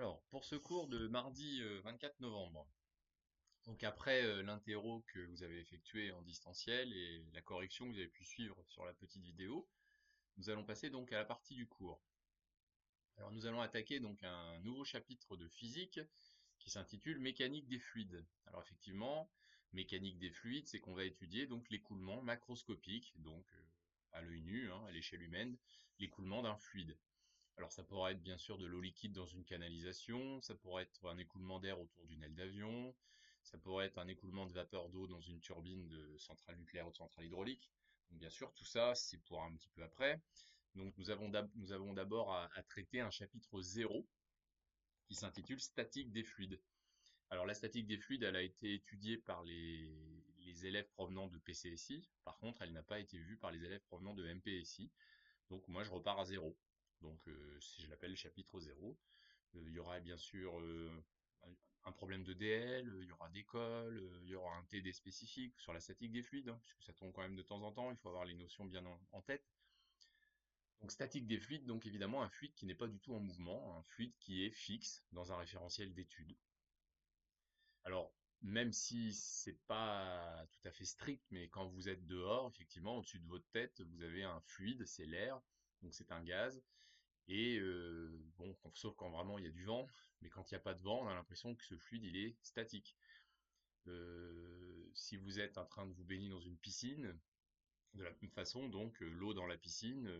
Alors, pour ce cours de mardi 24 novembre, donc après l'interro que vous avez effectué en distanciel et la correction que vous avez pu suivre sur la petite vidéo, nous allons passer donc à la partie du cours. Alors nous allons attaquer donc un nouveau chapitre de physique qui s'intitule Mécanique des fluides. Alors effectivement, mécanique des fluides, c'est qu'on va étudier donc l'écoulement macroscopique, donc à l'œil nu, hein, à l'échelle humaine, l'écoulement d'un fluide. Alors ça pourrait être bien sûr de l'eau liquide dans une canalisation, ça pourrait être un écoulement d'air autour d'une aile d'avion, ça pourrait être un écoulement de vapeur d'eau dans une turbine de centrale nucléaire ou de centrale hydraulique. Donc bien sûr, tout ça, c'est pour un petit peu après. Donc nous avons d'abord à traiter un chapitre 0 qui s'intitule Statique des fluides. Alors la statique des fluides, elle a été étudiée par les élèves provenant de PCSI. Par contre, elle n'a pas été vue par les élèves provenant de MPSI. Donc moi, je repars à zéro. Donc si je l'appelle chapitre 0, il y aura bien sûr un problème de DL, il y aura des cols, il y aura un TD spécifique sur la statique des fluides, hein, puisque ça tombe quand même de temps en temps, il faut avoir les notions bien en tête. Donc statique des fluides, donc évidemment un fluide qui n'est pas du tout en mouvement, un fluide qui est fixe dans un référentiel d'étude. Alors, même si c'est pas tout à fait strict, mais quand vous êtes dehors, effectivement, au-dessus de votre tête, vous avez un fluide, c'est l'air, donc c'est un gaz. Et bon, sauf quand vraiment il y a du vent, mais quand il n'y a pas de vent, on a l'impression que ce fluide il est statique. Si vous êtes en train de vous baigner dans une piscine, de la même façon, donc l'eau dans la piscine,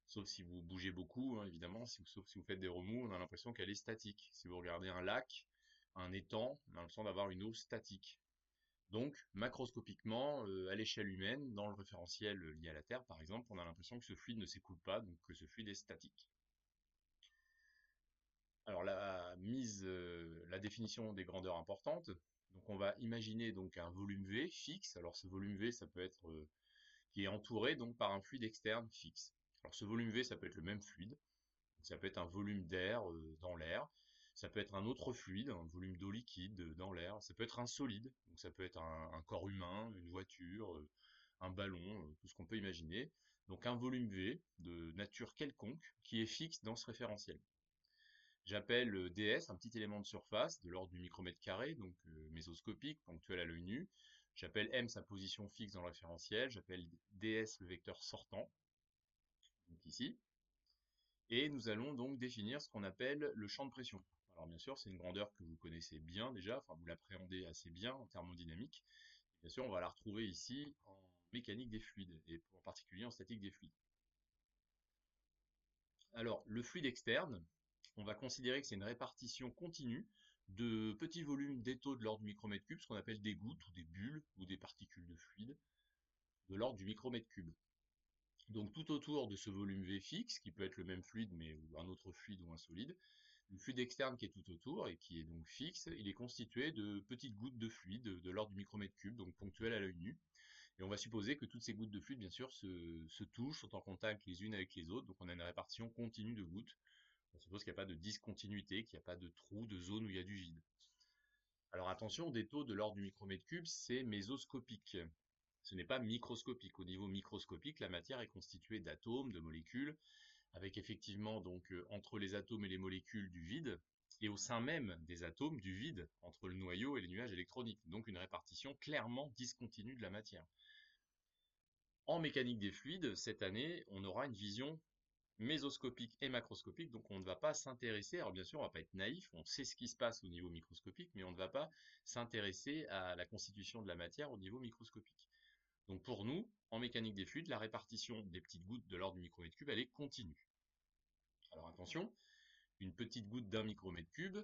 sauf si vous bougez beaucoup, hein, évidemment, sauf si vous faites des remous, on a l'impression qu'elle est statique. Si vous regardez un lac, un étang, on a l'impression d'avoir une eau statique. Donc, macroscopiquement, à l'échelle humaine, dans le référentiel lié à la Terre, par exemple, on a l'impression que ce fluide ne s'écoule pas, donc que ce fluide est statique. Alors la définition des grandeurs importantes. Donc on va imaginer donc un volume V fixe. Alors ce volume V, ça peut être qui est entouré donc par un fluide externe fixe. Alors ce volume V, ça peut être le même fluide. Ça peut être un volume d'air dans l'air. Ça peut être un autre fluide, un volume d'eau liquide dans l'air. Ça peut être un solide. Donc ça peut être un corps humain, une voiture, un ballon, tout ce qu'on peut imaginer. Donc un volume V de nature quelconque qui est fixe dans ce référentiel. J'appelle DS un petit élément de surface de l'ordre du micromètre carré, donc mésoscopique, ponctuel à l'œil nu. J'appelle M sa position fixe dans le référentiel. J'appelle DS le vecteur sortant, donc ici. Et nous allons donc définir ce qu'on appelle le champ de pression. Alors bien sûr, c'est une grandeur que vous connaissez bien déjà, enfin vous l'appréhendez assez bien en thermodynamique. Bien sûr, on va la retrouver ici en mécanique des fluides, et en particulier en statique des fluides. Alors, le fluide externe, on va considérer que c'est une répartition continue de petits volumes d'étau de l'ordre du micromètre cube, ce qu'on appelle des gouttes ou des bulles ou des particules de fluide, de l'ordre du micromètre cube. Donc tout autour de ce volume V fixe, qui peut être le même fluide mais ou un autre fluide ou un solide, le fluide externe qui est tout autour et qui est donc fixe, il est constitué de petites gouttes de fluide de l'ordre du micromètre cube, donc ponctuelles à l'œil nu. Et on va supposer que toutes ces gouttes de fluide, bien sûr, se touchent, sont en contact les unes avec les autres, donc on a une répartition continue de gouttes. On suppose qu'il n'y a pas de discontinuité, qu'il n'y a pas de trou, de zone où il y a du vide. Alors attention, des taux de l'ordre du micromètre cube, c'est mésoscopique. Ce n'est pas microscopique. Au niveau microscopique, la matière est constituée d'atomes, de molécules, avec effectivement donc entre les atomes et les molécules du vide, et au sein même des atomes du vide, entre le noyau et les nuages électroniques. Donc une répartition clairement discontinue de la matière. En mécanique des fluides, cette année, on aura une vision mésoscopique et macroscopique, donc on ne va pas s'intéresser, alors bien sûr on ne va pas être naïf, on sait ce qui se passe au niveau microscopique, mais on ne va pas s'intéresser à la constitution de la matière au niveau microscopique. Donc pour nous, en mécanique des fluides, la répartition des petites gouttes de l'ordre du micromètre cube, elle est continue. Alors attention, une petite goutte d'un micromètre cube,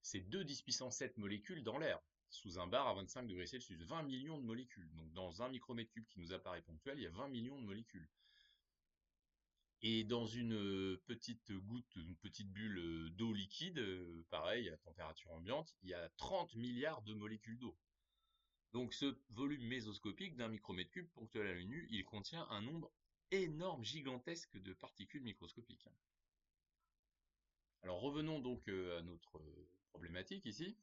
c'est 2 × 10⁻7 molécules dans l'air, sous un bar à 25 degrés Celsius, 20 millions de molécules. Donc dans un micromètre cube qui nous apparaît ponctuel, il y a 20 millions de molécules. Et dans une petite goutte, une petite bulle d'eau liquide, pareil, à température ambiante, il y a 30 milliards de molécules d'eau. Donc ce volume mésoscopique d'un micromètre cube ponctuel à l'œil nu, il contient un nombre énorme, gigantesque de particules microscopiques. Alors revenons donc à notre problématique ici.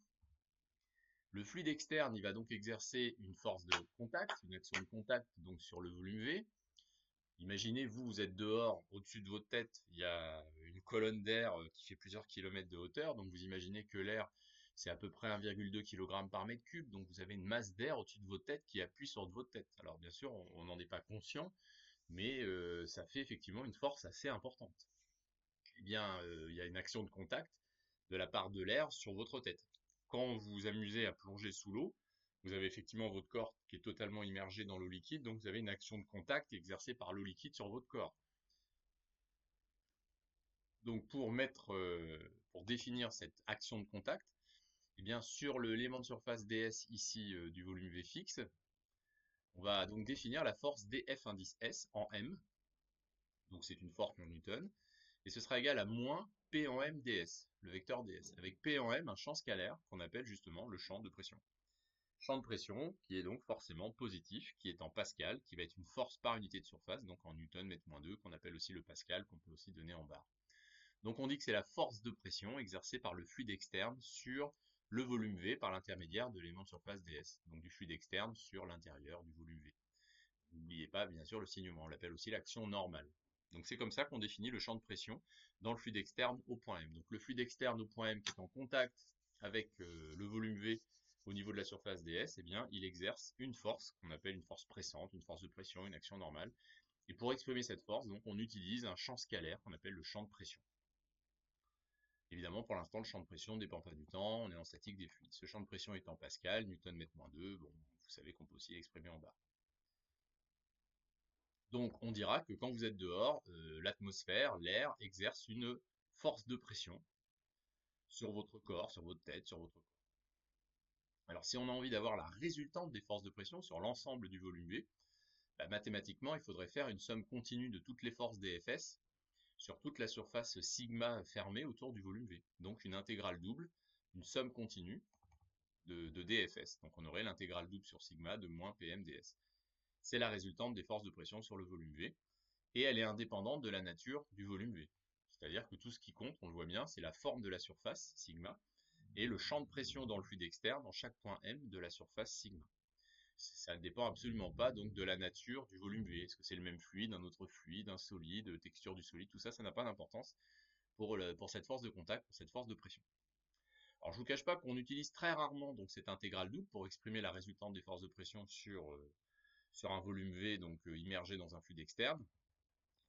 Le fluide externe, il va donc exercer une force de contact, une action de contact donc sur le volume V. Imaginez, vous êtes dehors, au-dessus de votre tête, il y a une colonne d'air qui fait plusieurs kilomètres de hauteur, donc vous imaginez que l'air, c'est à peu près 1,2 kg par mètre cube, donc vous avez une masse d'air au-dessus de votre tête qui appuie sur votre tête. Alors bien sûr, on n'en est pas conscient, mais ça fait effectivement une force assez importante. Eh bien, il y a une action de contact de la part de l'air sur votre tête. Quand vous vous amusez à plonger sous l'eau, vous avez effectivement votre corps qui est totalement immergé dans l'eau liquide, donc vous avez une action de contact exercée par l'eau liquide sur votre corps. Donc pour définir cette action de contact, eh bien sur l'élément de surface ds ici du volume V fixe, on va donc définir la force dF indice S en M, donc c'est une force en Newton, et ce sera égal à moins P en M ds, le vecteur ds, avec P en M un champ scalaire qu'on appelle justement le champ de pression. Champ de pression qui est donc forcément positif, qui est en pascal, qui va être une force par unité de surface, donc en Newton mètre-2, qu'on appelle aussi le pascal, qu'on peut aussi donner en bar. Donc on dit que c'est la force de pression exercée par le fluide externe sur le volume V par l'intermédiaire de l'élément de surface ds, donc du fluide externe sur l'intérieur du volume V. N'oubliez pas bien sûr le signement, on l'appelle aussi l'action normale. Donc c'est comme ça qu'on définit le champ de pression dans le fluide externe au point M. Donc le fluide externe au point M qui est en contact avec le volume V au niveau de la surface ds, eh bien il exerce une force qu'on appelle une force pressante, une force de pression, une action normale. Et pour exprimer cette force, donc on utilise un champ scalaire qu'on appelle le champ de pression. Évidemment, pour l'instant, le champ de pression ne dépend pas du temps, on est en statique des fluides. Ce champ de pression est en pascal, Newton mètre-2, bon, vous savez qu'on peut aussi l'exprimer en bar. Donc on dira que quand vous êtes dehors, l'atmosphère, l'air, exerce une force de pression sur votre corps, sur votre tête, sur votre corps. Alors si on a envie d'avoir la résultante des forces de pression sur l'ensemble du volume V, bah, mathématiquement, il faudrait faire une somme continue de toutes les forces dFs sur toute la surface sigma fermée autour du volume V. Donc une intégrale double, une somme continue de dFs. Donc on aurait l'intégrale double sur sigma de moins Pm ds. C'est la résultante des forces de pression sur le volume V, et elle est indépendante de la nature du volume V. C'est-à-dire que tout ce qui compte, on le voit bien, c'est la forme de la surface, sigma, et le champ de pression dans le fluide externe dans chaque point M de la surface sigma. Ça ne dépend absolument pas donc de la nature du volume V. Est-ce que c'est le même fluide, un autre fluide, un solide, texture du solide, tout ça, ça n'a pas d'importance pour cette force de contact, pour cette force de pression. Alors je vous cache pas qu'on utilise très rarement donc cette intégrale double pour exprimer la résultante des forces de pression sur un volume V donc immergé dans un fluide externe.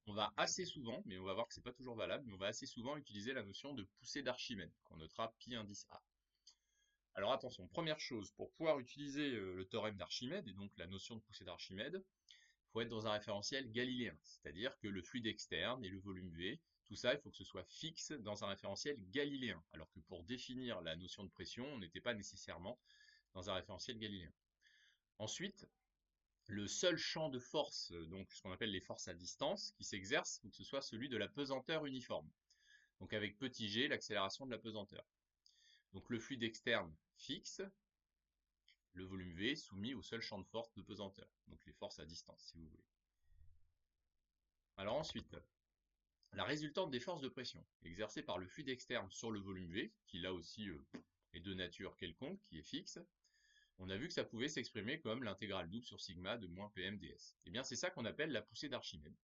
On va assez souvent, mais on va voir que c'est pas toujours valable, mais on va assez souvent utiliser la notion de poussée d'Archimède, qu'on notera pi indice A. Alors attention, première chose, pour pouvoir utiliser le théorème d'Archimède, et donc la notion de poussée d'Archimède, il faut être dans un référentiel galiléen, c'est-à-dire que le fluide externe et le volume V, tout ça, il faut que ce soit fixe dans un référentiel galiléen, alors que pour définir la notion de pression, on n'était pas nécessairement dans un référentiel galiléen. Ensuite, le seul champ de force, donc ce qu'on appelle les forces à distance, qui s'exerce, il faut que ce soit celui de la pesanteur uniforme. Donc avec petit g, l'accélération de la pesanteur. Donc le fluide externe fixe, le volume V soumis au seul champ de force de pesanteur. Donc les forces à distance, si vous voulez. Alors ensuite, la résultante des forces de pression exercées par le fluide externe sur le volume V, qui là aussi est de nature quelconque, qui est fixe, on a vu que ça pouvait s'exprimer comme l'intégrale double sur sigma de moins Pm ds. Et bien c'est ça qu'on appelle la poussée d'Archimède.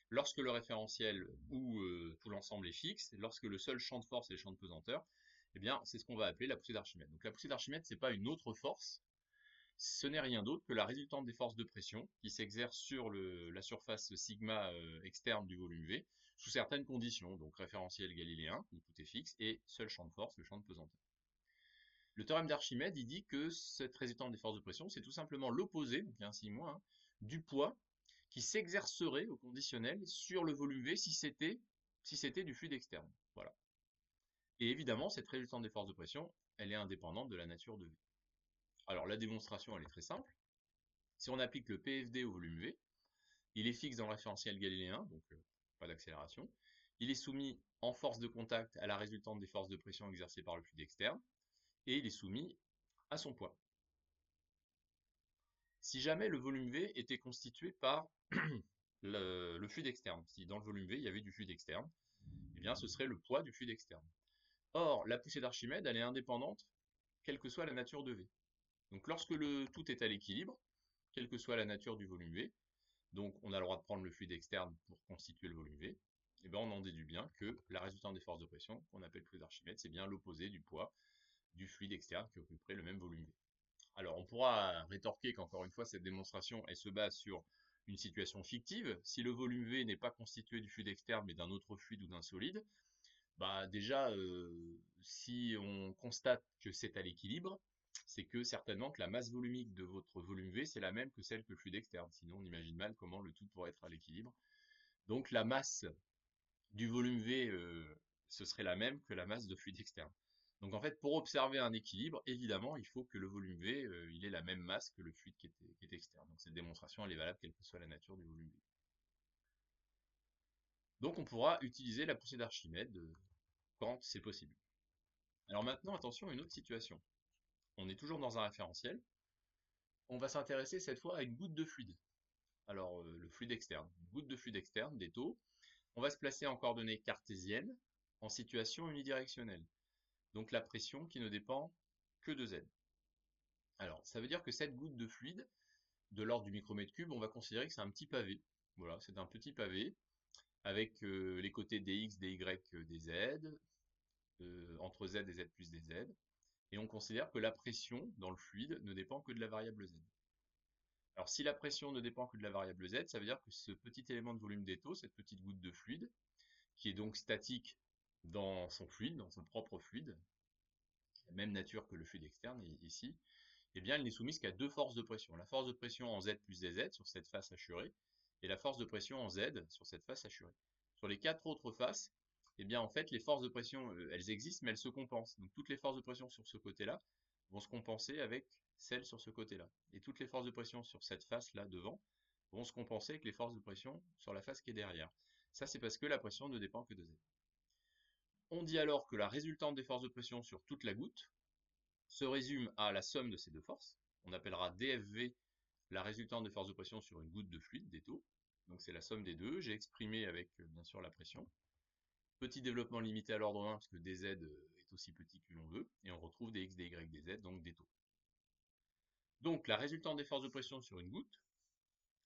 Lorsque le référentiel ou tout l'ensemble est fixe, lorsque le seul champ de force est le champ de pesanteur, eh bien c'est ce qu'on va appeler la poussée d'Archimède. Donc la poussée d'Archimède, c'est pas une autre force, ce n'est rien d'autre que la résultante des forces de pression qui s'exercent sur la surface sigma externe du volume V, sous certaines conditions, donc référentiel galiléen, où tout est fixe, et seul champ de force, le champ de pesanteur. Le théorème d'Archimède, il dit que cette résultante des forces de pression, c'est tout simplement l'opposé, donc il y a un signe moins, du poids qui s'exercerait au conditionnel sur le volume V si c'était du fluide externe. Voilà. Et évidemment, cette résultante des forces de pression, elle est indépendante de la nature de V. Alors la démonstration, elle est très simple. Si on applique le PFD au volume V, il est fixe dans le référentiel galiléen, donc pas d'accélération. Il est soumis en force de contact à la résultante des forces de pression exercées par le fluide externe, et il est soumis à son poids. Si jamais le volume V était constitué par le fluide externe, si dans le volume V il y avait du fluide externe, eh bien ce serait le poids du fluide externe. Or, la poussée d'Archimède, elle est indépendante, quelle que soit la nature de V. Donc lorsque tout est à l'équilibre, quelle que soit la nature du volume V, donc on a le droit de prendre le fluide externe pour constituer le volume V, et bien on en déduit bien que la résultante des forces de pression, qu'on appelle flux d'Archimède, c'est bien l'opposé du poids du fluide externe qui occuperait le même volume V. Alors on pourra rétorquer qu'encore une fois cette démonstration elle se base sur une situation fictive. Si le volume V n'est pas constitué du fluide externe mais d'un autre fluide ou d'un solide, bah déjà si on constate que c'est à l'équilibre, c'est que certainement que la masse volumique de votre volume V c'est la même que celle que le fluide externe. Sinon on imagine mal comment le tout pourrait être à l'équilibre. Donc la masse du volume V ce serait la même que la masse de fluide externe. Donc en fait, pour observer un équilibre, évidemment, il faut que le volume V il ait la même masse que le fluide qui est externe. Donc cette démonstration, elle est valable quelle que soit la nature du volume V. Donc on pourra utiliser la poussée d'Archimède quand c'est possible. Alors maintenant, attention à une autre situation. On est toujours dans un référentiel. On va s'intéresser cette fois à une goutte de fluide. Alors le fluide externe, une goutte de fluide externe, des taux. On va se placer en coordonnées cartésiennes en situation unidirectionnelle. Donc la pression qui ne dépend que de Z. Alors, ça veut dire que cette goutte de fluide, de l'ordre du micromètre cube, on va considérer que c'est un petit pavé. Voilà, c'est un petit pavé avec les côtés dx, dy, dz, entre z et z plus dz. Et on considère que la pression dans le fluide ne dépend que de la variable z. Alors, si la pression ne dépend que de la variable z, ça veut dire que ce petit élément de volume d'étau, cette petite goutte de fluide, qui est donc statique dans son fluide, dans son propre fluide, la même nature que le fluide externe ici, eh bien, elle n'est soumise qu'à deux forces de pression. La force de pression en Z plus dz sur cette face hachurée, et la force de pression en Z sur cette face hachurée. Sur les quatre autres faces, eh bien, en fait, les forces de pression, elles existent, mais elles se compensent. Donc, toutes les forces de pression sur ce côté-là vont se compenser avec celles sur ce côté-là. Et toutes les forces de pression sur cette face-là devant vont se compenser avec les forces de pression sur la face qui est derrière. Ça, c'est parce que la pression ne dépend que de Z. On dit alors que la résultante des forces de pression sur toute la goutte se résume à la somme de ces deux forces. On appellera dFV la résultante des forces de pression sur une goutte de fluide, d'étau. Donc c'est la somme des deux. J'ai exprimé avec bien sûr la pression. Petit développement limité à l'ordre 1 parce que dz est aussi petit que l'on veut. Et on retrouve dx, dy, dz, donc d'étau. Donc la résultante des forces de pression sur une goutte,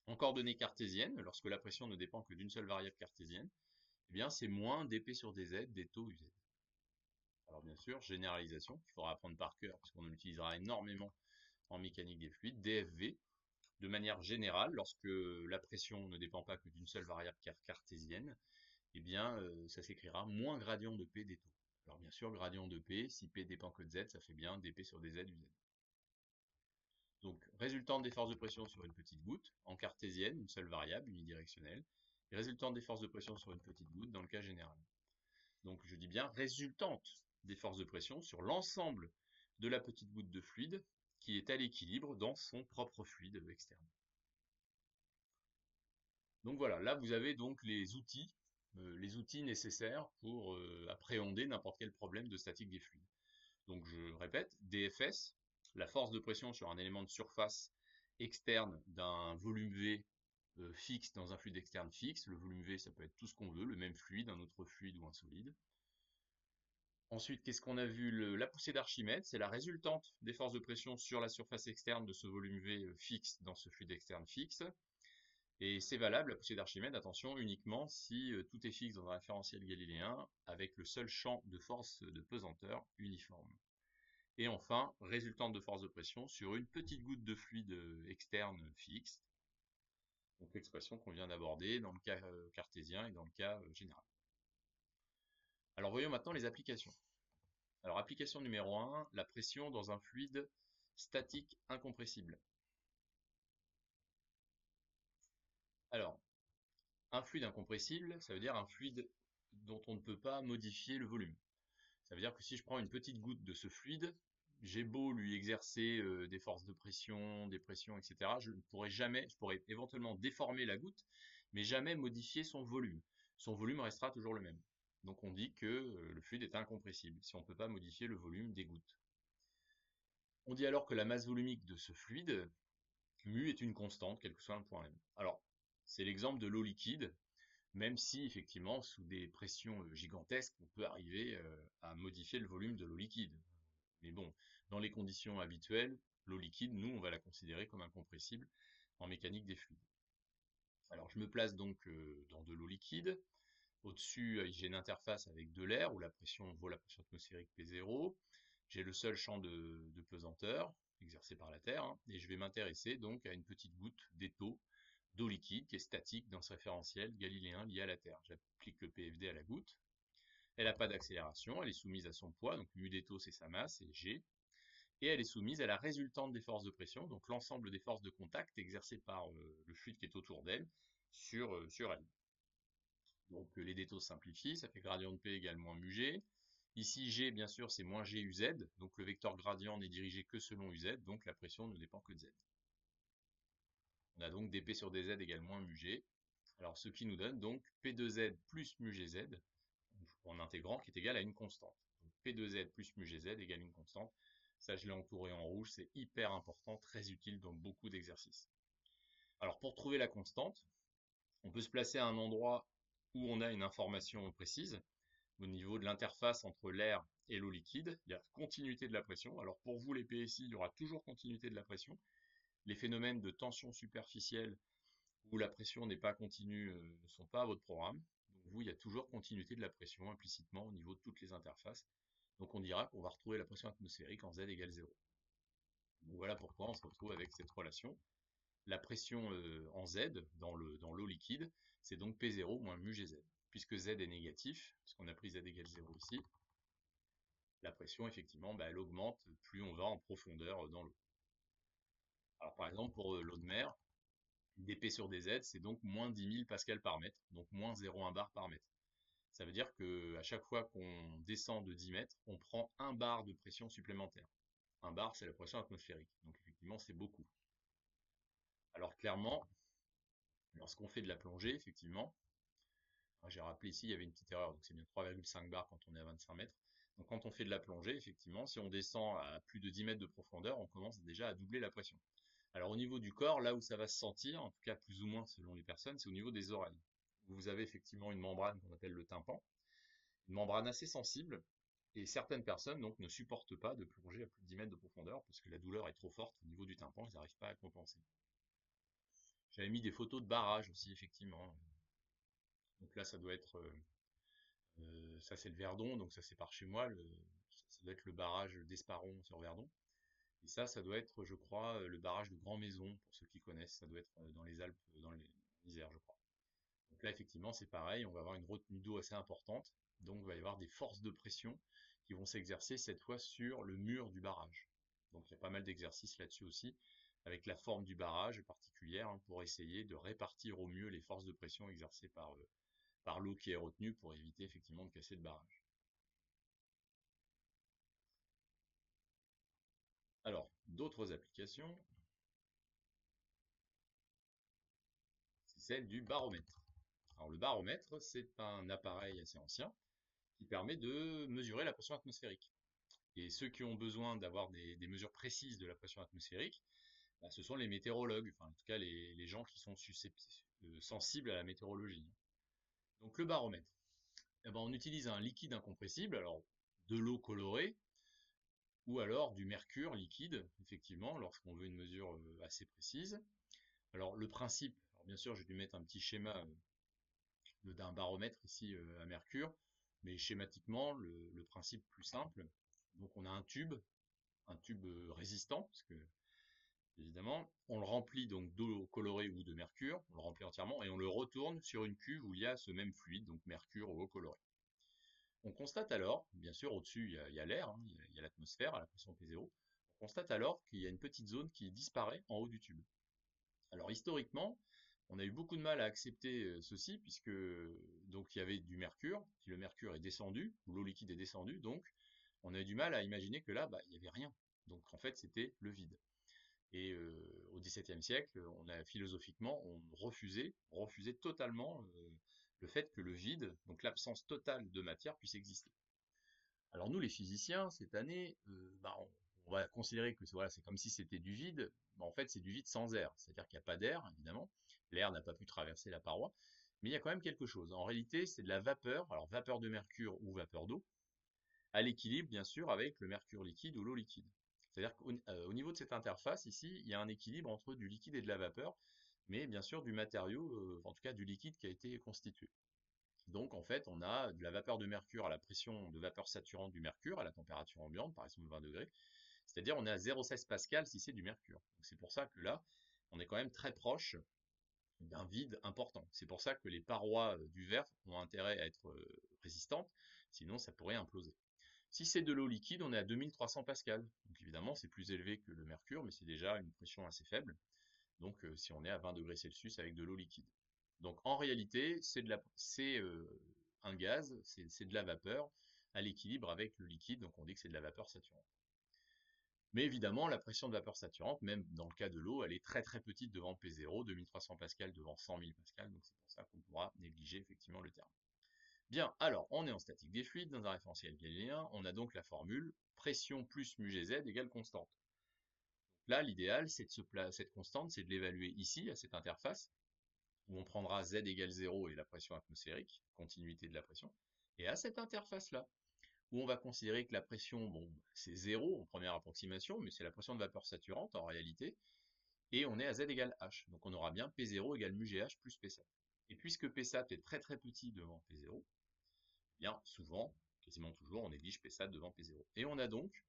en coordonnées cartésiennes, lorsque la pression ne dépend que d'une seule variable cartésienne, eh bien c'est moins dp sur dz, d'étau uz. Alors bien sûr, généralisation, qu'il faudra apprendre par cœur, puisqu'on l'utilisera énormément en mécanique des fluides, dFV, de manière générale, lorsque la pression ne dépend pas que d'une seule variable cartésienne, eh bien ça s'écrira moins gradient de P d'étau. Alors bien sûr, gradient de P, si P dépend que de Z, ça fait bien dP sur dz uz. Donc résultante des forces de pression sur une petite goutte, en cartésienne, une seule variable, unidirectionnelle, et résultante des forces de pression sur une petite goutte dans le cas général. Donc je dis bien résultante des forces de pression sur l'ensemble de la petite goutte de fluide qui est à l'équilibre dans son propre fluide externe. Donc voilà, là vous avez donc les outils nécessaires pour appréhender n'importe quel problème de statique des fluides. Donc je répète, dFS, la force de pression sur un élément de surface externe d'un volume V fixe dans un fluide externe fixe. Le volume V, ça peut être tout ce qu'on veut, le même fluide, un autre fluide ou un solide. Ensuite, qu'est-ce qu'on a vu? La poussée d'Archimède, c'est la résultante des forces de pression sur la surface externe de ce volume V fixe dans ce fluide externe fixe. Et c'est valable, la poussée d'Archimède, attention, uniquement si tout est fixe dans un référentiel galiléen avec le seul champ de force de pesanteur uniforme. Et enfin, résultante de force de pression sur une petite goutte de fluide externe fixe. Donc l'expression qu'on vient d'aborder dans le cas cartésien et dans le cas général. Alors voyons maintenant les applications. Alors application numéro 1, la pression dans un fluide statique incompressible. Alors, un fluide incompressible, ça veut dire un fluide dont on ne peut pas modifier le volume. Ça veut dire que si je prends une petite goutte de ce fluide, j'ai beau lui exercer des forces de pression, des pressions, etc. Je pourrais éventuellement déformer la goutte, mais jamais modifier son volume. Son volume restera toujours le même. Donc on dit que le fluide est incompressible, si on ne peut pas modifier le volume des gouttes. On dit alors que la masse volumique de ce fluide, mu, est une constante, quel que soit le point M. Alors, c'est l'exemple de l'eau liquide, même si effectivement, sous des pressions gigantesques, on peut arriver à modifier le volume de l'eau liquide. Mais bon, dans les conditions habituelles, l'eau liquide, nous, on va la considérer comme incompressible en mécanique des fluides. Alors je me place donc dans de l'eau liquide. Au-dessus, j'ai une interface avec de l'air où la pression vaut la pression atmosphérique P0. J'ai le seul champ de pesanteur exercé par la Terre, hein, et je vais m'intéresser donc à une petite goutte d'étau d'eau liquide qui est statique dans ce référentiel galiléen lié à la Terre. J'applique le PFD à la goutte. Elle n'a pas d'accélération, elle est soumise à son poids, donc mu d'étau c'est sa masse, et G. Et elle est soumise à la résultante des forces de pression, donc l'ensemble des forces de contact exercées par le fluide qui est autour d'elle sur elle. Donc les détaux se simplifient, ça fait gradient de P égale moins mu G. Ici G, bien sûr, c'est moins G UZ, donc le vecteur gradient n'est dirigé que selon UZ, donc la pression ne dépend que de Z. On a donc dP sur dz égale moins mu G. Alors ce qui nous donne donc P2Z plus mu GZ, en intégrant, qui est égal à une constante. Donc P2Z plus mu GZ égale une constante. Ça, je l'ai entouré en rouge, c'est hyper important, très utile dans beaucoup d'exercices. Alors pour trouver la constante, on peut se placer à un endroit où on a une information précise. Au niveau de l'interface entre l'air et l'eau liquide, il y a continuité de la pression. Alors pour vous, les PSI, il y aura toujours continuité de la pression. Les phénomènes de tension superficielle où la pression n'est pas continue ne sont pas à votre programme. Donc vous, il y a toujours continuité de la pression implicitement au niveau de toutes les interfaces. Donc on dira qu'on va retrouver la pression atmosphérique en Z égale 0. Donc voilà pourquoi on se retrouve avec cette relation. La pression en Z, dans l'eau liquide, c'est donc P0 moins mu Gz. Puisque Z est négatif, puisqu'on a pris Z égale 0 ici, la pression, effectivement, elle augmente plus on va en profondeur dans l'eau. Alors par exemple, pour l'eau de mer, dP sur dz, c'est donc moins 10 000 pascal par mètre, donc moins 0,1 bar par mètre. Ça veut dire qu'à chaque fois qu'on descend de 10 mètres, on prend 1 bar de pression supplémentaire. 1 bar, c'est la pression atmosphérique. Donc effectivement, c'est beaucoup. Alors clairement, lorsqu'on fait de la plongée, effectivement, j'ai rappelé ici, il y avait une petite erreur, donc c'est bien 3,5 bars quand on est à 25 mètres. Donc quand on fait de la plongée, effectivement, si on descend à plus de 10 mètres de profondeur, on commence déjà à doubler la pression. Alors au niveau du corps, là où ça va se sentir, en tout cas plus ou moins selon les personnes, c'est au niveau des oreilles. Vous avez effectivement une membrane qu'on appelle le tympan, une membrane assez sensible, et certaines personnes donc ne supportent pas de plonger à plus de 10 mètres de profondeur parce que la douleur est trop forte au niveau du tympan, ils n'arrivent pas à compenser. J'avais mis des photos de barrages aussi, effectivement. Donc là, ça doit être, ça c'est le Verdon, donc ça c'est par chez moi, ça doit être le barrage d'Esparon sur Verdon. Et ça doit être, je crois, le barrage de Grand Maison, pour ceux qui connaissent, ça doit être dans les Alpes, dans l'Isère, je crois. Donc là, effectivement, c'est pareil, on va avoir une retenue d'eau assez importante, donc il va y avoir des forces de pression qui vont s'exercer cette fois sur le mur du barrage. Donc il y a pas mal d'exercices là-dessus aussi, avec la forme du barrage particulière, hein, pour essayer de répartir au mieux les forces de pression exercées par l'eau qui est retenue pour éviter effectivement de casser le barrage. Alors, d'autres applications, c'est celle du baromètre. Alors le baromètre, c'est un appareil assez ancien qui permet de mesurer la pression atmosphérique. Et ceux qui ont besoin d'avoir des mesures précises de la pression atmosphérique, ce sont les météorologues, enfin en tout cas les gens qui sont sensibles à la météorologie. Donc le baromètre, on utilise un liquide incompressible, alors de l'eau colorée, ou alors du mercure liquide, effectivement, lorsqu'on veut une mesure assez précise. Alors le principe, alors bien sûr j'ai dû mettre un petit schéma d'un baromètre ici à mercure, mais schématiquement le principe plus simple, donc on a un tube résistant, parce que évidemment on le remplit donc d'eau colorée ou de mercure, on le remplit entièrement et on le retourne sur une cuve où il y a ce même fluide, donc mercure ou eau colorée. On constate alors, bien sûr au-dessus il y a l'air, hein, il y a l'atmosphère à la pression P0, on constate alors qu'il y a une petite zone qui disparaît en haut du tube. Alors historiquement, on a eu beaucoup de mal à accepter ceci, puisque donc il y avait du mercure, puis le mercure est descendu, ou l'eau liquide est descendue, donc on a eu du mal à imaginer que là, il n'y avait rien. Donc en fait, c'était le vide. Et au XVIIe siècle, philosophiquement, on refusait totalement le fait que le vide, donc l'absence totale de matière, puisse exister. Alors nous, les physiciens, cette année, on va considérer que voilà, c'est comme si c'était du vide. En fait, c'est du vide sans air. C'est-à-dire qu'il n'y a pas d'air, évidemment. L'air n'a pas pu traverser la paroi. Mais il y a quand même quelque chose. En réalité, c'est de la vapeur, alors vapeur de mercure ou vapeur d'eau, à l'équilibre, bien sûr, avec le mercure liquide ou l'eau liquide. C'est-à-dire qu'au niveau de cette interface, ici, il y a un équilibre entre du liquide et de la vapeur. mais bien sûr du matériau, en tout cas du liquide qui a été constitué. Donc en fait, on a de la vapeur de mercure à la pression de vapeur saturante du mercure, à la température ambiante, par exemple 20 degrés, c'est-à-dire on est à 0,16 pascal si c'est du mercure. C'est pour ça que là, on est quand même très proche d'un vide important. C'est pour ça que les parois du verre ont intérêt à être résistantes, sinon ça pourrait imploser. Si c'est de l'eau liquide, on est à 2300 pascal. Donc évidemment, c'est plus élevé que le mercure, mais c'est déjà une pression assez faible. Donc si on est à 20 degrés Celsius avec de l'eau liquide. Donc en réalité, c'est un gaz, c'est de la vapeur à l'équilibre avec le liquide, donc on dit que c'est de la vapeur saturante. Mais évidemment, la pression de vapeur saturante, même dans le cas de l'eau, elle est très très petite devant P0, 2300 pascal devant 100 000 pascal, donc c'est pour ça qu'on pourra négliger effectivement le terme. Bien, alors on est en statique des fluides, dans un référentiel galiléen, on a donc la formule pression plus mu gz égale constante. Là, l'idéal, cette constante, c'est de l'évaluer ici, à cette interface, où on prendra z égale 0 et la pression atmosphérique, continuité de la pression, et à cette interface-là, où on va considérer que la pression, bon, c'est 0 en première approximation, mais c'est la pression de vapeur saturante en réalité, et on est à z égale h. Donc on aura bien P0 égale mu GH plus Psat. Et puisque Psat est très très petit devant P0, eh bien souvent, quasiment toujours, on néglige Psat devant P0. Et on a donc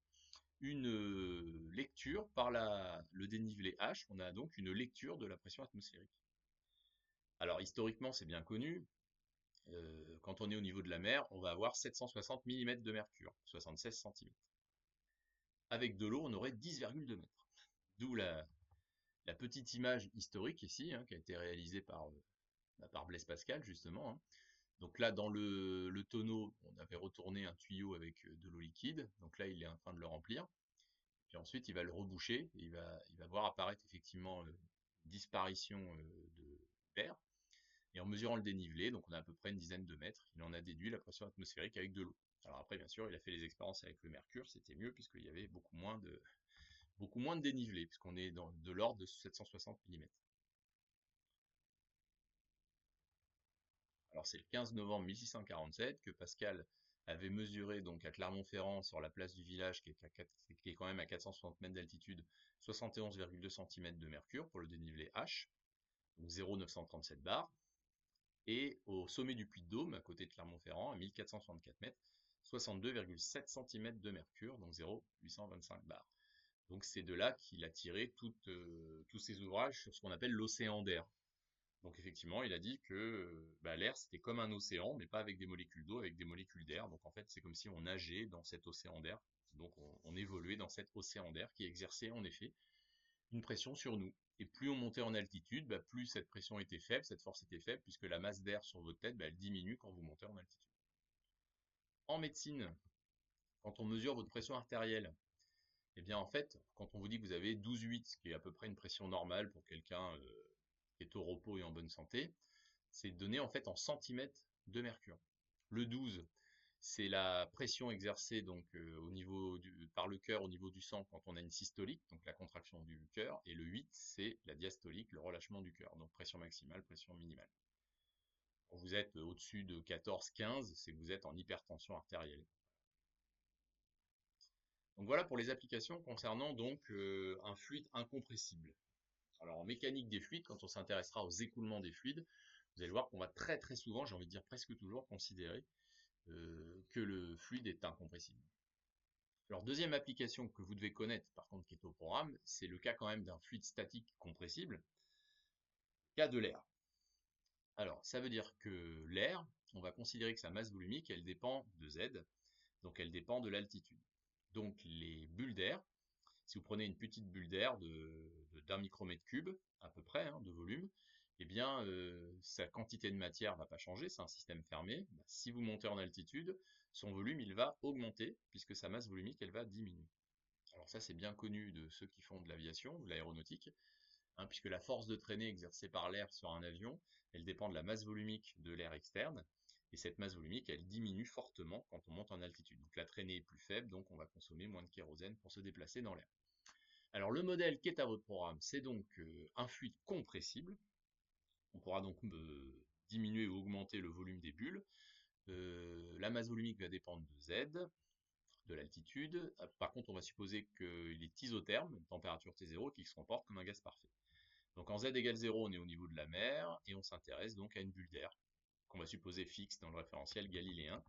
une lecture par le dénivelé h, on a donc une lecture de la pression atmosphérique. Alors historiquement, c'est bien connu, quand on est au niveau de la mer, on va avoir 760 mm de mercure, 76 cm. Avec de l'eau, on aurait 10,2 mètres. D'où la petite image historique ici, hein, qui a été réalisée par Blaise Pascal, justement. Hein. Donc là, dans le tonneau, on avait retourné un tuyau avec de l'eau liquide. Donc là, il est en train de le remplir. Puis ensuite, il va le reboucher. Et il va voir apparaître effectivement disparition de l'air. Et en mesurant le dénivelé, donc on a à peu près une dizaine de mètres, il en a déduit la pression atmosphérique avec de l'eau. Alors après, bien sûr, il a fait les expériences avec le mercure, c'était mieux puisqu'il y avait beaucoup moins de dénivelé, puisqu'on est de l'ordre de 760 mm. Alors c'est le 15 novembre 1647 que Pascal avait mesuré donc à Clermont-Ferrand sur la place du village qui est quand même à 460 mètres d'altitude 71,2 cm de mercure pour le dénivelé H, donc 0,937 bar. Et au sommet du Puy-de-Dôme, à côté de Clermont-Ferrand, à 1464 mètres, 62,7 cm de mercure, donc 0,825 bar. Donc c'est de là qu'il a tiré tous ses ouvrages sur ce qu'on appelle l'océan d'air. Donc effectivement, il a dit que l'air c'était comme un océan, mais pas avec des molécules d'eau, avec des molécules d'air. Donc en fait, c'est comme si on nageait dans cet océan d'air. Donc on évoluait dans cet océan d'air qui exerçait en effet une pression sur nous. Et plus on montait en altitude, plus cette pression était faible, cette force était faible, puisque la masse d'air sur votre tête, elle diminue quand vous montez en altitude. En médecine, quand on mesure votre pression artérielle, eh bien en fait, quand on vous dit que vous avez 12,8, ce qui est à peu près une pression normale pour quelqu'un qui est au repos et en bonne santé, c'est donné en fait en centimètres de mercure. Le 12, c'est la pression exercée donc par le cœur au niveau du sang quand on a une systolique, donc la contraction du cœur, et le 8, c'est la diastolique, le relâchement du cœur, donc pression maximale, pression minimale. Quand vous êtes au-dessus de 14-15, c'est que vous êtes en hypertension artérielle. Donc voilà pour les applications concernant donc un fluide incompressible. Alors en mécanique des fluides, quand on s'intéressera aux écoulements des fluides, vous allez voir qu'on va très très souvent, j'ai envie de dire presque toujours, considérer que le fluide est incompressible. Alors deuxième application que vous devez connaître, par contre qui est au programme, c'est le cas quand même d'un fluide statique compressible, le cas de l'air. Alors ça veut dire que l'air, on va considérer que sa masse volumique, elle dépend de Z, donc elle dépend de l'altitude. Donc les bulles d'air, si vous prenez une petite bulle d'air d'un micromètre cube, à peu près, hein, de volume, eh bien, sa quantité de matière ne va pas changer, c'est un système fermé. Si vous montez en altitude, son volume, il va augmenter, puisque sa masse volumique, elle va diminuer. Alors ça, c'est bien connu de ceux qui font de l'aviation, de l'aéronautique, hein, puisque la force de traînée exercée par l'air sur un avion, elle dépend de la masse volumique de l'air externe, et cette masse volumique, elle diminue fortement quand on monte en altitude. Donc la traînée est plus faible, donc on va consommer moins de kérosène pour se déplacer dans l'air. Alors le modèle qui est à votre programme, c'est donc un fluide compressible. On pourra donc diminuer ou augmenter le volume des bulles. La masse volumique va dépendre de Z, de l'altitude. Par contre, on va supposer qu'il est isotherme, température T0, qui se comporte comme un gaz parfait. Donc en z égale 0, on est au niveau de la mer, et on s'intéresse donc à une bulle d'air, qu'on va supposer fixe dans le référentiel galiléen,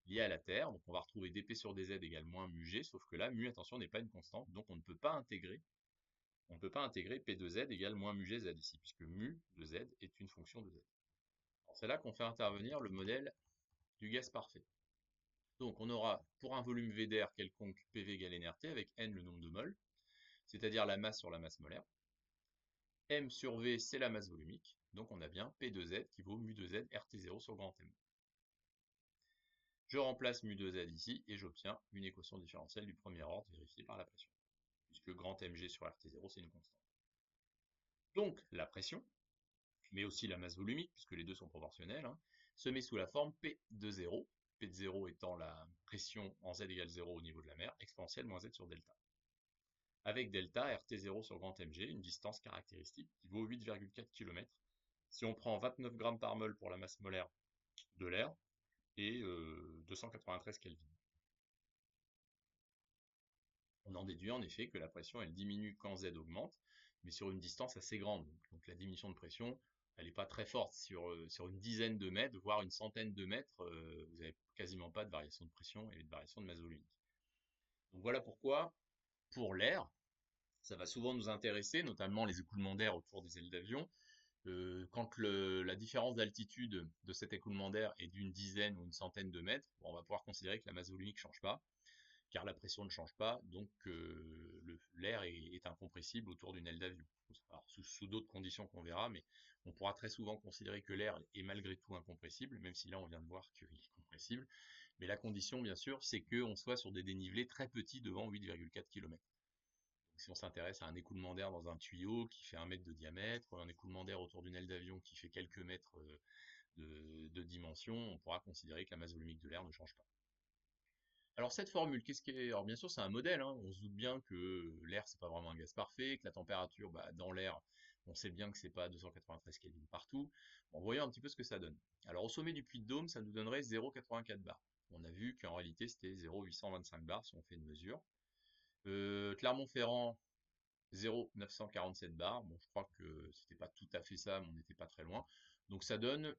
liée à la Terre. Donc on va retrouver dp sur dz égale moins mu g, sauf que là, mu, attention, n'est pas une constante, donc on ne peut pas intégrer p de z égale moins mu gz ici, puisque mu de z est une fonction de z. C'est là qu'on fait intervenir le modèle du gaz parfait. Donc on aura pour un volume V d'air quelconque PV égale nRT avec n le nombre de moles, c'est-à-dire la masse sur la masse molaire. M sur V, c'est la masse volumique, donc on a bien P de Z qui vaut mu de Z RT0 sur grand M. Je remplace mu de Z ici et j'obtiens une équation différentielle du premier ordre vérifiée par la pression, puisque grand Mg sur RT0 c'est une constante. Donc la pression, mais aussi la masse volumique, puisque les deux sont proportionnels, se met sous la forme P de 0, P de 0 étant la pression en Z égale 0 au niveau de la mer, exponentielle moins Z sur delta. Avec delta, RT0 sur grand Mg, une distance caractéristique qui vaut 8,4 km. Si on prend 29 grammes par mol pour la masse molaire de l'air et 293 Kelvin. On en déduit en effet que la pression elle diminue quand Z augmente, mais sur une distance assez grande. Donc la diminution de pression, elle n'est pas très forte. Sur une dizaine de mètres, voire une centaine de mètres, vous n'avez quasiment pas de variation de pression et de variation de masse volumique. Donc voilà pourquoi, pour l'air, ça va souvent nous intéresser, notamment les écoulements d'air autour des ailes d'avion. Quand la différence d'altitude de cet écoulement d'air est d'une dizaine ou une centaine de mètres, on va pouvoir considérer que la masse volumique ne change pas, car la pression ne change pas, donc l'air est incompressible autour d'une aile d'avion. Sous d'autres conditions qu'on verra, mais on pourra très souvent considérer que l'air est malgré tout incompressible, même si là on vient de voir qu'il est compressible. Mais la condition, bien sûr, c'est qu'on soit sur des dénivelés très petits devant 8,4 km. Si on s'intéresse à un écoulement d'air dans un tuyau qui fait 1 mètre de diamètre, un écoulement d'air autour d'une aile d'avion qui fait quelques mètres de dimension, on pourra considérer que la masse volumique de l'air ne change pas. Alors cette formule, qu'est-ce qu'est... Alors bien sûr c'est un modèle, on se doute bien que l'air c'est pas vraiment un gaz parfait, que la température dans l'air, on sait bien que c'est pas 293 Kelvin partout. Bon, voyons un petit peu ce que ça donne. Alors au sommet du Puy de Dôme, ça nous donnerait 0,84 bar. On a vu qu'en réalité c'était 0,825 bar si on fait une mesure. Clermont-Ferrand, 0,947 bar. Bon, je crois que c'était pas tout à fait ça, mais on n'était pas très loin. Donc ça donne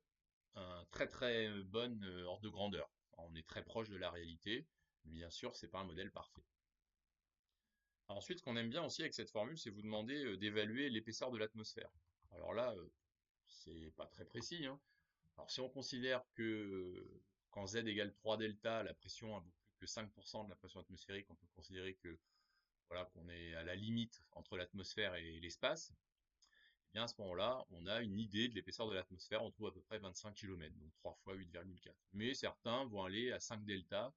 un très bon ordre de grandeur. On est très proche de la réalité. Bien sûr, c'est pas un modèle parfait. Alors ensuite, ce qu'on aime bien aussi avec cette formule, c'est vous demander d'évaluer l'épaisseur de l'atmosphère. Alors là, c'est pas très précis. Alors si on considère que quand Z égale 3 delta, la pression a beaucoup plus que 5% de la pression atmosphérique, on peut considérer que voilà, qu'on est à la limite entre l'atmosphère et l'espace, et bien à ce moment-là, on a une idée de l'épaisseur de l'atmosphère, on trouve à peu près 25 km, donc 3 fois 8,4. Mais certains vont aller à 5 delta,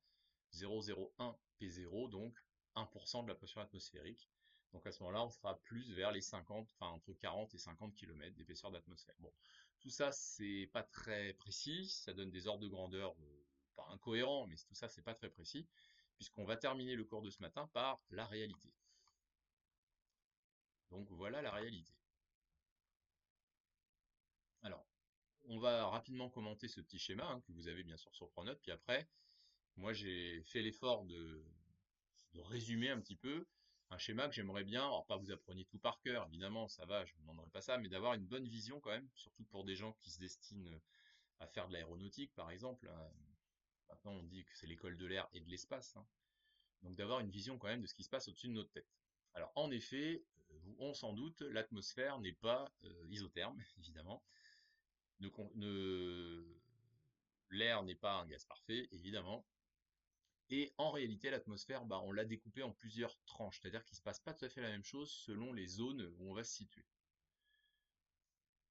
0,01 P0, donc 1% de la pression atmosphérique. Donc à ce moment-là, on sera plus vers les 50, enfin entre 40 et 50 km d'épaisseur d'atmosphère. Bon, tout ça, c'est pas très précis, ça donne des ordres de grandeur pas incohérents, mais tout ça, c'est pas très précis, puisqu'on va terminer le cours de ce matin par la réalité. Donc voilà la réalité. Alors, on va rapidement commenter ce petit schéma que vous avez bien sûr sur Pronote, puis après, moi j'ai fait l'effort de résumer un petit peu un schéma que j'aimerais bien, alors pas vous appreniez tout par cœur, évidemment, ça va, je ne vous demanderai pas ça, mais d'avoir une bonne vision quand même, surtout pour des gens qui se destinent à faire de l'aéronautique par exemple. Maintenant on dit que c'est l'école de l'air et de l'espace, donc d'avoir une vision quand même de ce qui se passe au-dessus de notre tête. Alors en effet, on s'en doute, l'atmosphère n'est pas isotherme, évidemment. L'air n'est pas un gaz parfait, évidemment. Et en réalité, l'atmosphère, on l'a découpée en plusieurs tranches, c'est-à-dire qu'il ne se passe pas tout à fait la même chose selon les zones où on va se situer.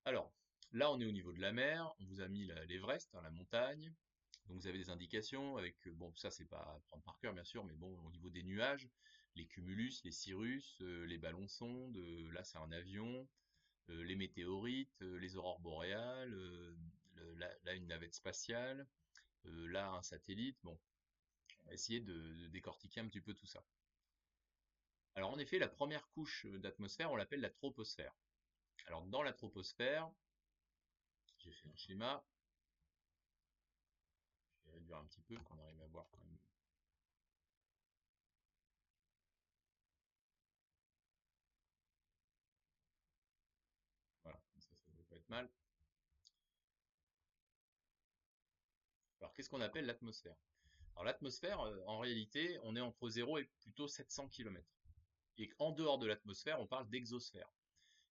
Alors, là on est au niveau de la mer, on vous a mis l'Everest, la montagne, donc vous avez des indications avec, bon ça c'est pas à prendre par cœur bien sûr, mais bon au niveau des nuages, les cumulus, les cirrus, les ballons sondes, là c'est un avion, les météorites, les aurores boréales, là une navette spatiale, là un satellite, bon, on va essayer de décortiquer un petit peu tout ça. Alors en effet, la première couche d'atmosphère, on l'appelle la troposphère. Alors dans la troposphère, j'ai fait un schéma, je vais réduire un petit peu, qu'on arrive à voir quand même. mal. Alors, qu'est-ce qu'on appelle l'atmosphère? Alors, l'atmosphère, en réalité, on est entre 0 et plutôt 700 km. Et en dehors de l'atmosphère, on parle d'exosphère.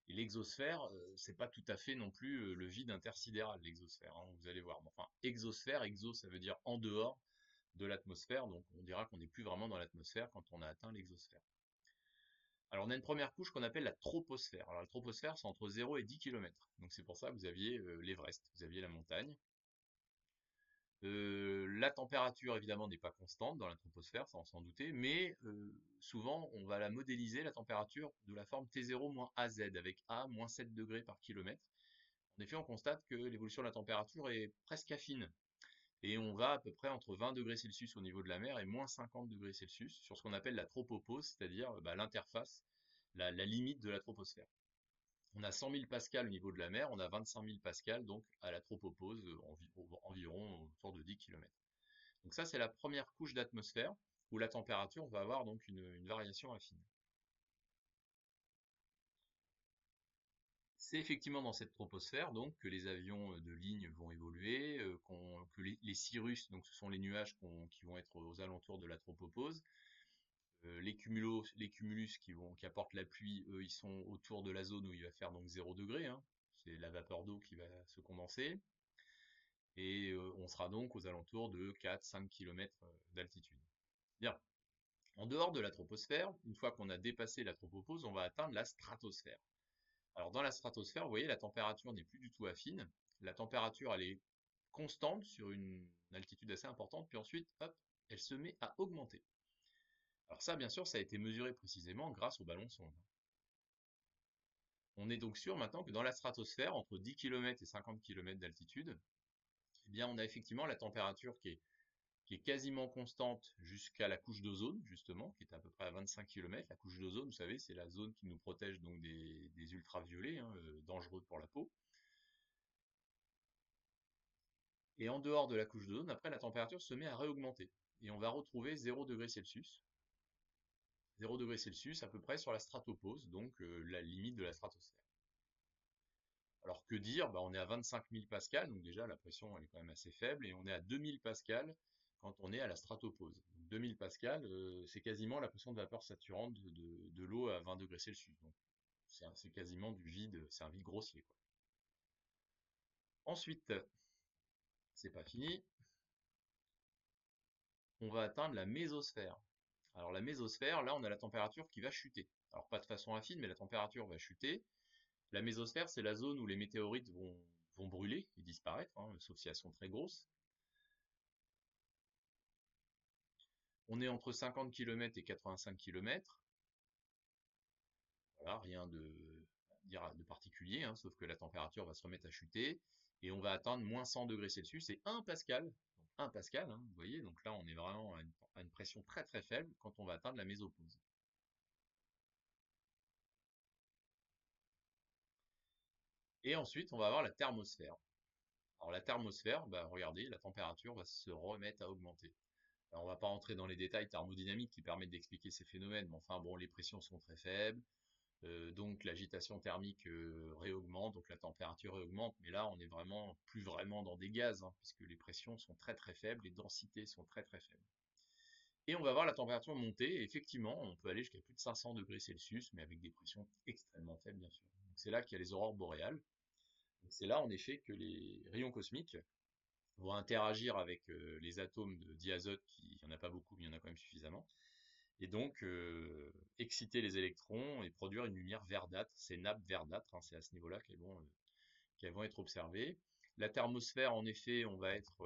Et l'exosphère, c'est pas tout à fait non plus le vide intersidéral, l'exosphère, hein, vous allez voir. Bon, enfin, exosphère, exo, ça veut dire en dehors de l'atmosphère, donc on dira qu'on n'est plus vraiment dans l'atmosphère quand on a atteint l'exosphère. Alors on a une première couche qu'on appelle la troposphère. Alors la troposphère, c'est entre 0 et 10 km. Donc c'est pour ça que vous aviez l'Everest, vous aviez la montagne. La température, évidemment, n'est pas constante dans la troposphère, ça on s'en doutait, mais souvent, on va la modéliser, la température, de la forme T0-AZ, avec A moins 7 degrés par kilomètre. En effet, on constate que l'évolution de la température est presque affine, et on va à peu près entre 20 degrés Celsius au niveau de la mer et moins 50 degrés Celsius sur ce qu'on appelle la tropopause, c'est-à-dire l'interface, la limite de la troposphère. On a 100 000 pascal au niveau de la mer, on a 25 000 pascal donc à la tropopause, environ autour de 10 km. Donc ça, c'est la première couche d'atmosphère où la température va avoir donc une variation affine. C'est effectivement dans cette troposphère donc que les avions de ligne vont évoluer, que les cirrus, donc ce sont les nuages qui vont être aux alentours de la tropopause. Les cumulus qui apportent la pluie, eux, ils sont autour de la zone où il va faire donc 0 degré, hein. C'est la vapeur d'eau qui va se condenser. Et on sera donc aux alentours de 4-5 km d'altitude. Bien. En dehors de la troposphère, une fois qu'on a dépassé la tropopause, on va atteindre la stratosphère. Alors dans la stratosphère, vous voyez, la température n'est plus du tout affine. La température, elle est constante sur une altitude assez importante, puis ensuite, hop, elle se met à augmenter. Alors ça, bien sûr, ça a été mesuré précisément grâce au ballon sonde. On est donc sûr maintenant que dans la stratosphère, entre 10 km et 50 km d'altitude, eh bien, on a effectivement la température qui est quasiment constante jusqu'à la couche d'ozone, justement, qui est à peu près à 25 km. La couche d'ozone, vous savez, c'est la zone qui nous protège donc des ultraviolets, hein, dangereux pour la peau. Et en dehors de la couche d'ozone, après, la température se met à réaugmenter. Et on va retrouver 0 degré Celsius. 0 degré Celsius à peu près sur la stratopause, donc la limite de la stratosphère. Alors que dire, on est à 25 000 pascal, donc déjà la pression elle est quand même assez faible, et on est à 2000 pascal quand on est à la stratopause. Donc 2000 pascal, c'est quasiment la pression de vapeur saturante de l'eau à 20 degrés Celsius. Donc c'est quasiment du vide, c'est un vide grossier, quoi. Ensuite, c'est pas fini, on va atteindre la mésosphère. Alors la mésosphère, là on a la température qui va chuter. Alors pas de façon affine, mais la température va chuter. La mésosphère, c'est la zone où les météorites vont brûler et disparaître, hein, sauf si elles sont très grosses. On est entre 50 km et 85 km. Voilà, rien de particulier, hein, sauf que la température va se remettre à chuter et on va atteindre moins 100 degrés Celsius et 1 pascal. Donc 1 pascal, hein, vous voyez, donc là on est vraiment à une pression très très faible quand on va atteindre la mésopause. Et ensuite, on va avoir la thermosphère. Alors la thermosphère, regardez, la température va se remettre à augmenter. Alors, on va pas rentrer dans les détails thermodynamiques qui permettent d'expliquer ces phénomènes, mais enfin bon, les pressions sont très faibles, donc l'agitation thermique réaugmente, donc la température réaugmente, mais là on est vraiment plus vraiment dans des gaz, hein, puisque les pressions sont très très faibles, les densités sont très très faibles. Et on va voir la température monter, et effectivement, on peut aller jusqu'à plus de 500 degrés Celsius, mais avec des pressions extrêmement faibles, bien sûr. Donc c'est là qu'il y a les aurores boréales. C'est là, en effet, que les rayons cosmiques vont interagir avec les atomes de diazote, il n'y en a pas beaucoup, mais il y en a quand même suffisamment, et donc exciter les électrons et produire une lumière verdâtre, ces nappes verdâtres, hein, c'est à ce niveau-là qu'elles vont être observées. La thermosphère, en effet, on va être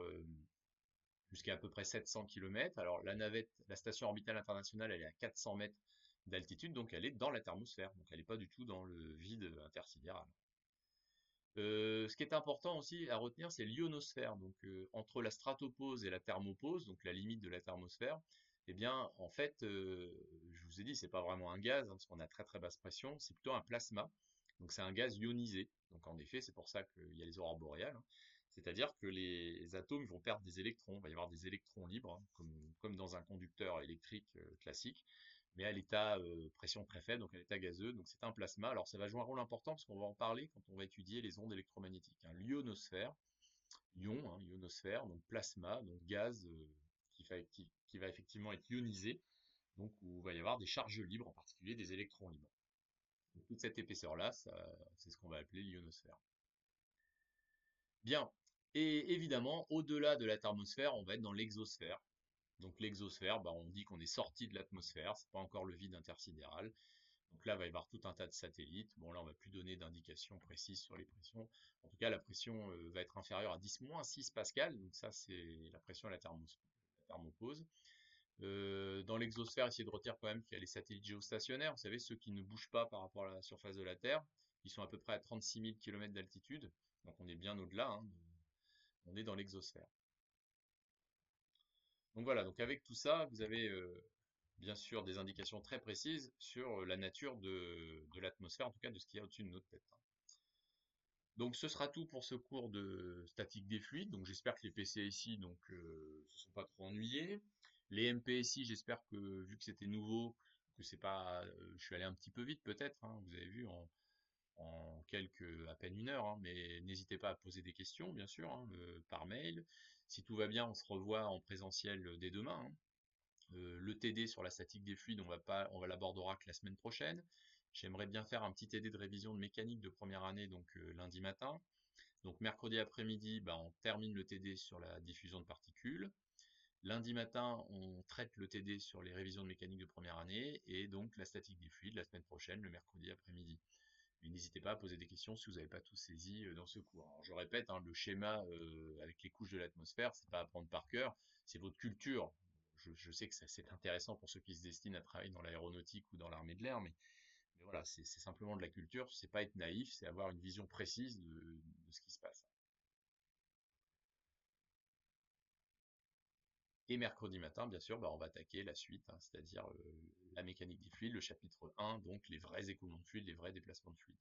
jusqu'à peu près 700 km. Alors la station orbitale internationale, elle est à 400 mètres d'altitude, donc elle est dans la thermosphère, donc elle n'est pas du tout dans le vide intersidéral. Ce qui est important aussi à retenir, c'est l'ionosphère. Donc entre la stratopause et la thermopause, donc la limite de la thermosphère, eh bien en fait, je vous ai dit, c'est pas vraiment un gaz, hein, parce qu'on a très très basse pression, c'est plutôt un plasma. Donc c'est un gaz ionisé. Donc en effet, c'est pour ça qu'il y a les aurores boréales, hein. C'est-à-dire que les atomes vont perdre des électrons, il va y avoir des électrons libres, hein, comme dans un conducteur électrique classique. mais à l'état pression très faible, donc à l'état gazeux, donc c'est un plasma. Alors ça va jouer un rôle important parce qu'on va en parler quand on va étudier les ondes électromagnétiques. L'ionosphère, ion, ionosphère, donc plasma, donc gaz qui va effectivement être ionisé, donc où il va y avoir des charges libres, en particulier des électrons libres. Donc, toute cette épaisseur-là, c'est ce qu'on va appeler l'ionosphère. Bien, et évidemment, au-delà de la thermosphère, on va être dans l'exosphère. Donc l'exosphère, bah, on dit qu'on est sorti de l'atmosphère, c'est pas encore le vide intersidéral. Donc là, il va y avoir tout un tas de satellites. Bon, là, on va plus donner d'indications précises sur les pressions. En tout cas, la pression va être inférieure à 10-6 pascal. Donc ça, c'est la pression à la thermopause. Dans l'exosphère, essayez de retenir quand même qu'il y a les satellites géostationnaires. Vous savez, ceux qui ne bougent pas par rapport à la surface de la Terre. Ils sont à peu près à 36 000 km d'altitude. Donc on est bien au-delà. On est dans l'exosphère. Donc voilà, donc avec tout ça, vous avez bien sûr des indications très précises sur la nature de l'atmosphère, en tout cas de ce qu'il y a au-dessus de notre tête. Donc ce sera tout pour ce cours de statique des fluides. Donc j'espère que les PCSI se sont pas trop ennuyés. Les MPSI, j'espère que vu que c'était nouveau, que c'est pas, je suis allé un petit peu vite peut-être. Vous avez vu en à peine une heure. Mais n'hésitez pas à poser des questions, bien sûr, par mail. Si tout va bien, on se revoit en présentiel dès demain. Le TD sur la statique des fluides, on va l'abordera que la semaine prochaine. J'aimerais bien faire un petit TD de révision de mécanique de première année, donc lundi matin. Donc mercredi après-midi, on termine le TD sur la diffusion de particules. Lundi matin, on traite le TD sur les révisions de mécanique de première année, et donc la statique des fluides la semaine prochaine, le mercredi après-midi. Mais n'hésitez pas à poser des questions si vous n'avez pas tout saisi dans ce cours. Alors, je répète, le schéma avec les couches de l'atmosphère, c'est pas à prendre par cœur, c'est votre culture. Je sais que c'est intéressant pour ceux qui se destinent à travailler dans l'aéronautique ou dans l'armée de l'air, mais voilà, c'est simplement de la culture, c'est pas être naïf, c'est avoir une vision précise de ce qui se passe. Et mercredi matin, bien sûr, on va attaquer la suite, c'est-à-dire la mécanique des fluides, le chapitre 1, donc les vrais écoulements de fluides, les vrais déplacements de fluides.